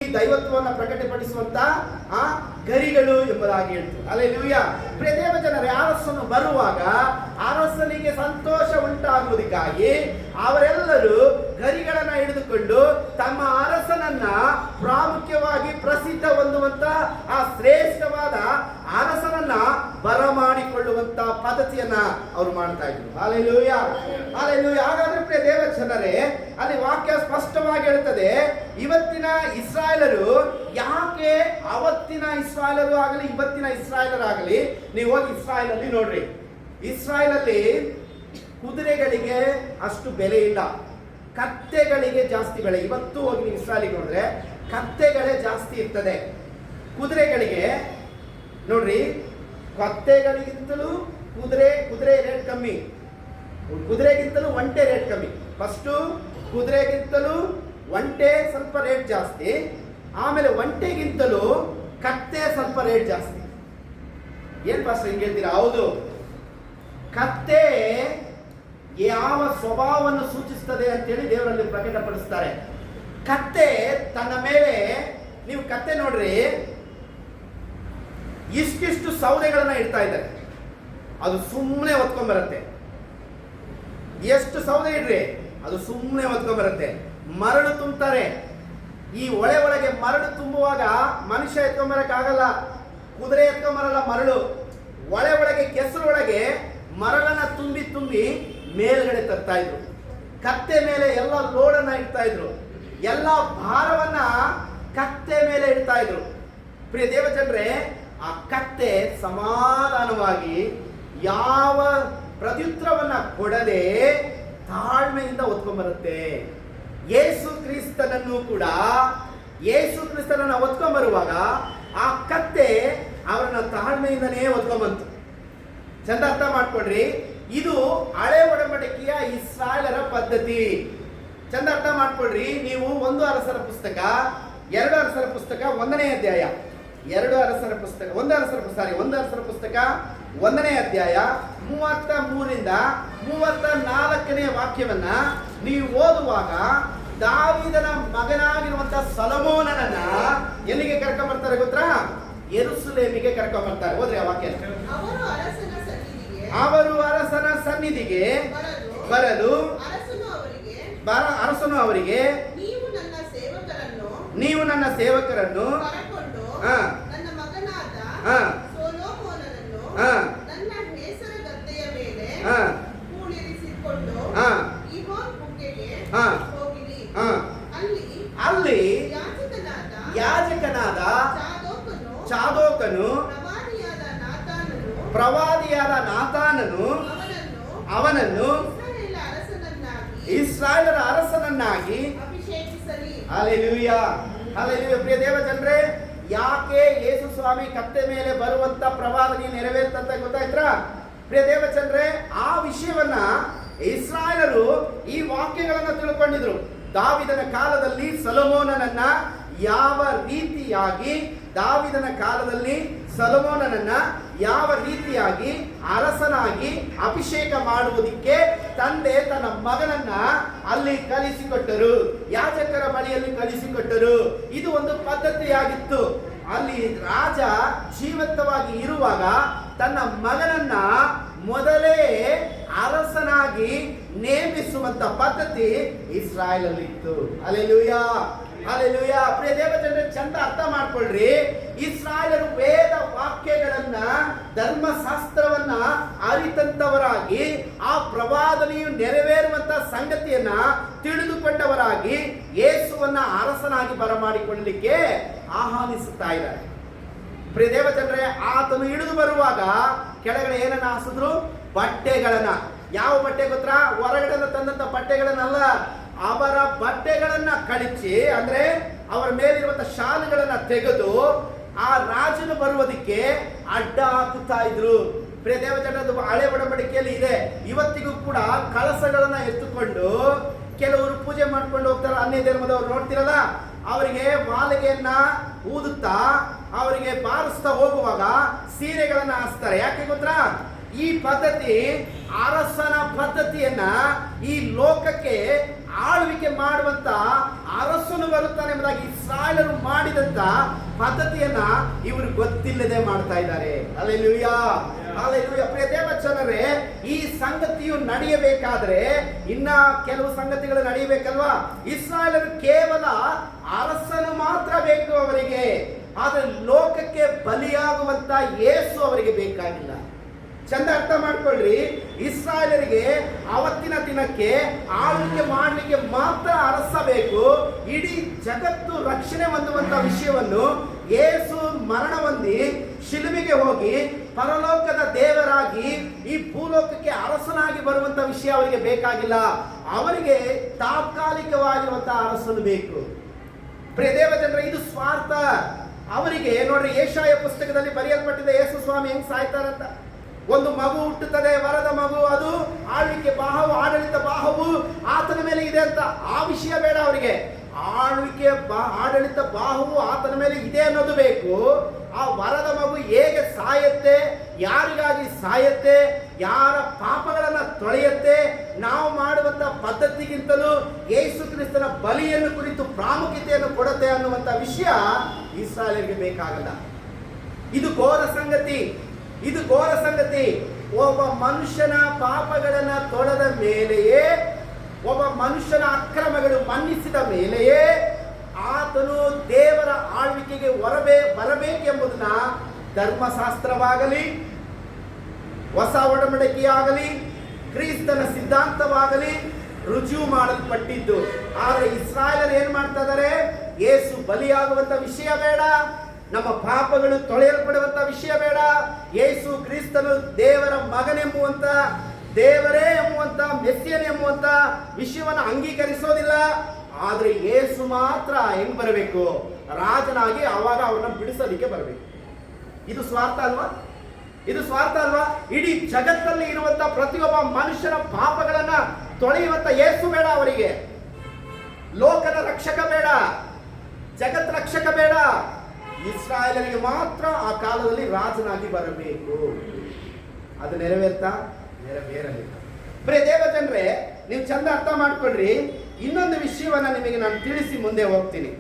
ದೈವತ್ವವನ್ನು ಪ್ರಕಟಪಡಿಸುವಂತ ಗರಿಗಳು ಎಂಬುದಾಗಿ ಹೇಳ್ತು. ಹಲ್ಲೆಲೂಯಾ. ಪ್ರಿಯ ದೇವ ಜನರೇ, ಅರಸನು ಬರುವಾಗ ಅರಸನಿಗೆ ಸಂತೋಷ ಉಂಟಾಗುವುದಕ್ಕಾಗಿ ಅವರೆಲ್ಲರೂ ಗರಿಗಳನ್ನ ಹಿಡಿದುಕೊಂಡು ತಮ್ಮ ಅರಸನನ್ನ ಪ್ರಾಮುಖ್ಯವಾಗಿ ಪ್ರಸಿದ್ಧ ಹೊಂದುವಂತ ಆ ಶ್ರೇಷ್ಠವಾದ ಅರಸನನ್ನ ಬರಮಾಡಿಕೊಳ್ಳುವಂತ ಪದ್ಧತಿಯನ್ನ ಅವರು ಮಾಡ್ತಾ ಇದ್ರು. Hallelujah, hallelujah. ಹಾಗಾದ್ರೆ ಪ್ರಿಯ ದೇವ ಜನರೇ, ಅಲ್ಲಿ ವಾಕ್ಯ ಸ್ಪಷ್ಟವಾಗಿ ಹೇಳ್ತದೆ, ಇವತ್ತಿನ ಇಸ್ರಾಯೇಲರು ಯಾಕೆ ಅವತ್ತಿನ ಇಸ್ರಾಯೇಲರು ಆಗಲಿ ಇವತ್ತಿನ ಇಸ್ರಾಯೇಲರಾಗಲಿ, ನೀವು ಹೋಗಿ ಇಸ್ರಾಯೇಲ್ ಅಲ್ಲಿ ನೋಡ್ರಿ, ಇಸ್ರಾಯೇಲ್ ಅಲ್ಲಿ ಕುದುರೆಗಳಿಗೆ ಅಷ್ಟು ಬೆಲೆ ಇಲ್ಲ, ಕತ್ತೆಗಳಿಗೆ ಜಾಸ್ತಿ ಬೆಲೆ. ಇವತ್ತು ಹೋಗಿ ನೀವು ಇಸ್ರಾಯೇಲಿಗೆ ನೋಡಿದ್ರೆ ಕತ್ತೆಗಳೇ ಜಾಸ್ತಿ ಇರ್ತದೆ. ಕುದುರೆಗಳಿಗೆ ನೋಡ್ರಿ, ಕತ್ತೆಗಳಿಗಿಂತಲೂ ಕುದುರೆ ರೇಟ್ ಕಮ್ಮಿ, ಕುದುರೆಗಿಂತಲೂ ಒಂಟೆ ರೇಟ್ ಕಮ್ಮಿ. ಫಸ್ಟು ಕುದುರೆಗಿಂತಲೂ ಒಂಟೆ ಸ್ವಲ್ಪ ರೇಟ್ ಜಾಸ್ತಿ, ಆಮೇಲೆ ಒಂಟೆಗಿಂತಲೂ ಕತ್ತೆ ಸ್ವಲ್ಪ ರೇಟ್ ಜಾಸ್ತಿ. ಏನ್ ಪಾಸ್ಟರ್ ಹಿಂಗೆ ಹೇಳ್ತೀರಾ? ಹೌದು, ಕತ್ತೆ ಯಾವ ಸ್ವಭಾವವನ್ನು ಸೂಚಿಸ್ತದೆ ಅಂತೇಳಿ ದೇವರಲ್ಲಿ ಪ್ರಕಟಪಡಿಸ್ತಾರೆ. ಕತ್ತೆ ತನ್ನ ಮೇಲೆ, ನೀವು ಕತ್ತೆ ನೋಡ್ರಿ, ಇಷ್ಟಿಷ್ಟು ಸೌದೆಗಳನ್ನ ಇಡ್ತಾ ಇದ್ದಾರೆ, ಅದು ಸುಮ್ಮನೆ ಹೊತ್ಕೊಂಡ್ಬರುತ್ತೆ. ಎಷ್ಟು ಸೌದೆ ಇಡ್ರಿ, ಅದು ಸುಮ್ಮನೆ ಹೊತ್ಕೊಂಡ್ಬರುತ್ತೆ. ಮರಳು ತುಂಬ್ತಾರೆ, ಈ ಒಳಗೆ ಮರಳು ತುಂಬುವಾಗ ಮನುಷ್ಯ ಎತ್ಕೊಂಬರಕ್ಕಾಗಲ್ಲ, ಕುದುರೆ ಎತ್ಕೊಂಬರಲ್ಲ. ಮರಳು ಒಳಗೆ ಕೆಸರೊಳಗೆ ಮರಳನ್ನ ತುಂಬಿ ಮೇಲ್ಗಡೆ ತರ್ತಾ ಇದ್ರು. ಕತ್ತೆ ಮೇಲೆ ಎಲ್ಲ ಲೋಡನ್ನ ಇಡ್ತಾ ಇದ್ರು, ಎಲ್ಲ ಭಾರವನ್ನ ಕತ್ತೆ ಮೇಲೆ ಇಡ್ತಾ ಇದ್ರು. ಪ್ರಿಯ ದೇವಜನರೇ, ಆ ಕತ್ತೆ ಸಮಾಧಾನವಾಗಿ ಯಾವ ಪ್ರತ್ಯುತ್ತರವನ್ನ ಕೊಡದೆ ತಾಳ್ಮೆಯಿಂದ ಹೊತ್ಕೊಂಡ್ಬರುತ್ತೆ. ಯೇಸು ಕ್ರಿಸ್ತನನ್ನು ಕೂಡ, ಯೇಸು ಕ್ರಿಸ್ತನನ್ನ ಹೊತ್ಕೊಂಡ್ಬರುವಾಗ ಆ ಕತ್ತೆ ಅವರನ್ನ ತಾಳ್ಮೆಯಿಂದನೇ ಹೊತ್ಕೊಂಡ್ಬಂತು. ಚಂದ ಅರ್ಥ ಮಾಡ್ಕೊಡ್ರಿ, ಇದು ಹಳೆ ಒಡಂಬಡಿಕೆಯ ಇಸ್ರಾಯೇಲರ ಪದ್ಧತಿ. ಚಂದ ಅರ್ಥ ಮಾಡ್ಕೊಡ್ರಿ. ನೀವು 1 ಅರಸರ ಪುಸ್ತಕ 2 ಅರಸರ ಪುಸ್ತಕ 1ನೇ ಅಧ್ಯಾಯ, 1 ಅರಸರ ಪುಸ್ತಕ 1ನೇ ಅಧ್ಯಾಯ 33ರಿಂದ 34ನೇ ವಾಕ್ಯವನ್ನ ನೀವು ಓದುವಾಗ, ದಾವೀದನ ಮಗನಾಗಿರುವಂತಹ ಸೊಲೊಮೋನನನ್ನ ಎಲ್ಲಿಗೆ ಕರ್ಕೊಂಡ್ಬರ್ತಾರೆ ಗೊತ್ತಾ? ಯೆರೂಸಲೇಮಿಗೆ ಕರ್ಕೊಂಡ್ಬರ್ತಾರೆ. ಹೋದ್ರೆ ಆ ವಾಕ್ಯ, ಅವರು ಅರಸನ ಸನ್ನಿಧಿಗೆ ಬರಲು ಅರಸನು ಅವರಿಗೆ, ನೀವು ನನ್ನ ಸೇವಕರನ್ನು ಅಲ್ಲಿ ಯಾಜಕನಾದ ಚಾದೋಕನು ಪ್ರವಾದಿಯಾದ ನಾತಾನನು ಅವನನ್ನು ಇಸ್ರಾಯೇಲರ ಅರಸನನ್ನಾಗಿ ಹಲ್ಲೆಲೂಯಾ, ಹಲ್ಲೆಲೂಯಾ. ಪ್ರಿಯ ದೇವ ಜನರೇ, ಯಾಕೆ ಯೇಸು ಸ್ವಾಮಿ ಕತ್ತೆ ಮೇಲೆ ಬರುವಂತ ಪ್ರವಾದನೆ ನೆರವೇರ್ತಂತ ಗೊತ್ತಾಯ್ತಾ? ಪ್ರಿಯ ದೇವ ಜನರೇ, ಆ ವಿಷಯವನ್ನ ಇಸ್ರಾಯೇಲರು ಈ ವಾಕ್ಯಗಳನ್ನು ತಿಳ್ಕೊಂಡಿದ್ರು. ದಾವೀದನ ಕಾಲದಲ್ಲಿ ಸೊಲೊಮೋನನನ್ನ ಯಾವ ರೀತಿಯಾಗಿ ಅರಸನಾಗಿ ಅಭಿಷೇಕ ಮಾಡುವುದಕ್ಕೆ ತಂದೆ ತನ್ನ ಮಗನನ್ನ ಅಲ್ಲಿ ಕಲಿಸಿಕೊಟ್ಟರು, ಯಾಜಕರ ಬಳಿಯಲ್ಲಿ ಕಲಿಸಿಕೊಟ್ಟರು. ಇದು ಒಂದು ಪದ್ಧತಿಯಾಗಿತ್ತು. ಅಲ್ಲಿ ರಾಜ ಜೀವಂತವಾಗಿ ಇರುವಾಗ ತನ್ನ ಮಗನನ್ನ ಮೊದಲೇ ಅರಸನಾಗಿ ನೇಮಿಸುವಂತ ಪದ್ಧತಿ ಇಸ್ರಾಯೇಲ್ ಅಲ್ಲಿ ಇತ್ತು. Hallelujah, hallelujah. ಪ್ರಿಯ ದೇವಜನರೇ, ಚಂದ ಅರ್ಥ ಮಾಡ್ಕೊಳ್ರಿ. ಇಸ್ರಾಯೇಲರು ವೇದ ವಾಕ್ಯಗಳನ್ನ, ಧರ್ಮಶಾಸ್ತ್ರವನ್ನ ಅರಿತಂತವರಾಗಿ, ಆ ಪ್ರವಾದನೆಯು ನೆರವೇರುವಂತ ಸಂಗತಿಯನ್ನ ತಿಳಿದುಕೊಂಡವರಾಗಿ ಯೇಸುವನ್ನ ಅರಸನಾಗಿ ಬರಮಾಡಿಕೊಳ್ಳಲಿಕ್ಕೆ ಆಹ್ವಾನಿಸುತ್ತಾ ಇದ್ದಾರೆ. ಪ್ರಿಯ ದೇವಜನರೇ, ಆತನು ಇಳಿದು ಬರುವಾಗ ಕೆಳಗಡೆ ಏನನ್ನ ಹಾಸಿದ್ರು? ಬಟ್ಟೆಗಳನ್ನ. ಯಾವ ಬಟ್ಟೆ ಗೊತ್ತಾ? ಹೊರಗಡೆ ತಂದಂತ ಬಟ್ಟೆಗಳನ್ನಲ್ಲ, ಅವರ ಬಟ್ಟೆಗಳನ್ನ ಕಳಚಿ, ಅಂದ್ರೆ ಅವರ ಮೇಲಿರುವಂತ ಶಾಲುಗಳನ್ನ ತೆಗೆದು ಆ ರಾಜನು ಬರುವುದಕ್ಕೆ ಅಡ್ಡ ಹಾಕುತ್ತಾ ಇದ್ರು. ಪ್ರಿಯ ದೇವಜನರದು ಹಳೆ ಒಡಂಬಡಿಕೆಯಲ್ಲಿ ಇದೆ. ಇವತ್ತಿಗೂ ಕೂಡ ಕಳಸಗಳನ್ನ ಎತ್ತುಕೊಂಡು ಕೆಲವರು ಪೂಜೆ ಮಾಡ್ಕೊಂಡು ಹೋಗ್ತಾರೆ. ಅನ್ಯ ಧರ್ಮದವರು ನೋಡ್ತಿರಲ್ಲ, ಅವರಿಗೆ ಮಾಲಿಗೆಯನ್ನ ಊದುತ್ತಾ, ಅವರಿಗೆ ಬಾರಿಸ್ತಾ ಹೋಗುವಾಗ ಸೀರೆಗಳನ್ನ ಹಾಸ್ತಾರೆ. ಯಾಕೆ ಗೊತ್ತಾ? ಈ ಪದ್ಧತಿ ಅರಸನ ಪದ್ಧತಿಯನ್ನ ಈ ಲೋಕಕ್ಕೆ ಆಳ್ವಿಕೆ ಮಾಡುವಂತ ಅರಸನು ಬರುತ್ತಾನೆ ಎಂಬುದಾಗಿ ಇಸ್ರಾಯೇಲರು ಮಾಡಿದಂತ ಪದ್ಧತಿಯನ್ನ ಇವರು ಗೊತ್ತಿಲ್ಲದೆ ಮಾಡ್ತಾ ಇದ್ದಾರೆ. Hallelujah, hallelujah. ಪ್ರಿಯ ದೇವಜನರೇ, ಈ ಸಂಗತಿಯು ನಡೆಯಬೇಕಾದ್ರೆ ಇನ್ನ ಕೆಲವು ಸಂಗತಿಗಳು ನಡೆಯಬೇಕಲ್ವಾ? ಇಸ್ರಾಯೇಲರು ಕೇವಲ ಅರಸನು ಮಾತ್ರ ಬೇಕು ಅವರಿಗೆ, ಆದ್ರೆ ಲೋಕಕ್ಕೆ ಬಲಿಯಾಗುವಂತ ಯೇಸು ಅವರಿಗೆ ಬೇಕಾಗಿಲ್ಲ. ಚಂದ ಅರ್ಥ ಮಾಡ್ಕೊಳ್ರಿ, ಇಸ್ರಾಯೇಲರಿಗೆ ಅವತ್ತಿನ ದಿನಕ್ಕೆ ಆಳ್ವಿಕೆ ಮಾಡಲಿಕ್ಕೆ ಮಾತ್ರ ಅರಸ ಬೇಕು. ಇಡೀ ಜಗತ್ತು ರಕ್ಷಣೆ ಹೊಂದುವಂತ ವಿಷಯವನ್ನು ಯೇಸು ಮರಣ ಹೊಂದಿ ಶಿಲುಬೆಗೆ ಹೋಗಿ ಪರಲೋಕದ ದೇವರಾಗಿ ಈ ಭೂಲೋಕಕ್ಕೆ ಅರಸನಾಗಿ ಬರುವಂತ ವಿಷಯ ಅವರಿಗೆ ಬೇಕಾಗಿಲ್ಲ. ಅವರಿಗೆ ತಾತ್ಕಾಲಿಕವಾಗಿರುವಂತಹ ಅರಸನು ಬೇಕು. ಪ್ರಿಯ ದೇವಜನರೇ, ಇದು ಸ್ವಾರ್ಥ ಅವರಿಗೆ. ನೋಡ್ರಿ, ಯೆಶಾಯ ಪುಸ್ತಕದಲ್ಲಿ ಬರೆಯಲ್ಪಟ್ಟಿದೆ ಯೇಸು ಸ್ವಾಮಿ ಹೆಂಗ್ ಸಾಯ್ತಾರಂತ. ಒಂದು ಮಗು ಹುಟ್ಟುತ್ತದೆ, ವರದ ಮಗು, ಅದು ಆಳ್ವಿಕೆ ಬಾಹವು, ಆಡಳಿತ ಬಾಹವು ಆತನ ಮೇಲೆ ಇದೆ ಅಂತ. ಆ ವಿಷಯ ಬೇಡ ಅವರಿಗೆ. ಆಡಳಿತ ಬಾಹವು ಆತನ ಮೇಲೆ ಇದೆ ಅನ್ನೋದು ಬೇಕು. ಆ ವರದ ಮಗು ಹೇಗೆ ಸಾಯತ್ತೆ, ಯಾರಿಗಾಗಿ ಸಾಯತ್ತೆ, ಯಾರ ಪಾಪಗಳನ್ನ ತೊಳೆಯತ್ತೆ, ನಾವು ಮಾಡುವಂತ ಪದ್ಧತಿಗಿಂತಲೂ ಯೇಸು ಕ್ರಿಸ್ತನ ಬಲಿಯನ್ನು ಕುರಿತು ಪ್ರಾಮುಖ್ಯತೆಯನ್ನು ಕೊಡುತ್ತೆ ಅನ್ನುವಂತ ವಿಷಯ ಇಸ್ರಾಯೇಲರಿಗೆ ಬೇಕಾಗಲ್ಲ. ಇದು ಘೋರ ಸಂಗತಿ, ಇದು ಘೋರ ಸಂಗತಿ. ಒಬ್ಬ ಮನುಷ್ಯನ ಪಾಪಗಳನ್ನ ತೊಳೆದ ಮೇಲೆಯೇ, ಒಬ್ಬ ಮನುಷ್ಯನ ಅಕ್ರಮಗಳು ಮನ್ನಿಸಿದ ಮೇಲೆಯೇ ಆತನು ದೇವರ ಆಳ್ವಿಕೆಗೆ ಬರಬೇಕೆಂಬುದನ್ನ ಧರ್ಮಶಾಸ್ತ್ರವಾಗಲಿ, ಹೊಸ ಒಡಂಬಡಿಕೆಯಾಗಲಿ, ಕ್ರಿಸ್ತನ ಸಿದ್ಧಾಂತವಾಗಲಿ ರುಜುವು ಮಾಡಲ್ಪಟ್ಟಿದ್ದು. ಆದರೆ ಇಸ್ರಾಯೇಲರು ಏನ್ ಮಾಡ್ತಾ ಇದ್ದಾರೆ? ಯೇಸು ಬಲಿಯಾಗುವಂತ ವಿಷಯ ಬೇಡ, ನಮ್ಮ ಪಾಪಗಳು ತೊಳೆಯಲ್ಪಡುವಂತ ವಿಷಯ ಬೇಡ, ಯೇಸು ಕ್ರಿಸ್ತನು ದೇವರ ಮಗನೆಂಬುವಂತ, ದೇವರೇ ಎಂಬುವಂತ, ಮೆಸ್ಸಿಯನ್ ಎಂಬುವಂತ ವಿಷಯವನ್ನು ಅಂಗೀಕರಿಸೋದಿಲ್ಲ. ಆದ್ರೆ ಯೇಸು ಮಾತ್ರ ಹೆಂಗ್ ಬರಬೇಕು? ರಾಜನಾಗಿ. ಆವಾಗ ಅವ್ರನ್ನ ಬಿಡಿಸೋದಿಕ್ಕೆ ಬರಬೇಕು. ಇದು ಸ್ವಾರ್ಥ ಅಲ್ವಾ? ಇದು ಸ್ವಾರ್ಥ ಅಲ್ವಾ? ಇಡೀ ಜಗತ್ತಲ್ಲಿ ಇರುವಂತ ಪ್ರತಿಯೊಬ್ಬ ಮನುಷ್ಯನ ಪಾಪಗಳನ್ನ ತೊಳೆಯುವಂತ ಯೇಸು ಬೇಡ ಅವರಿಗೆ. ಲೋಕದ ರಕ್ಷಕ ಬೇಡ, ಜಗತ್ ರಕ್ಷಕ ಬೇಡ. ಇಸ್ರಾಯೇಲರಿಗೆ ಮಾತ್ರ ಆ ಕಾಲದಲ್ಲಿ ರಾಜನಾಗಿ ಬರಬೇಕು. ಅದು ನೆರವೇರಲಿಲ್ಲ. ಪ್ರಿಯ ದೇವಜನರೇ, ನೀವು ಚಂದ ಅರ್ಥ ಮಾಡ್ಕೊಳ್ರಿ. ಇನ್ನೊಂದು ವಿಷಯವನ್ನ ನಿಮಗೆ ನಾನು ತಿಳಿಸಿ ಮುಂದೆ ಹೋಗ್ತೀನಿ.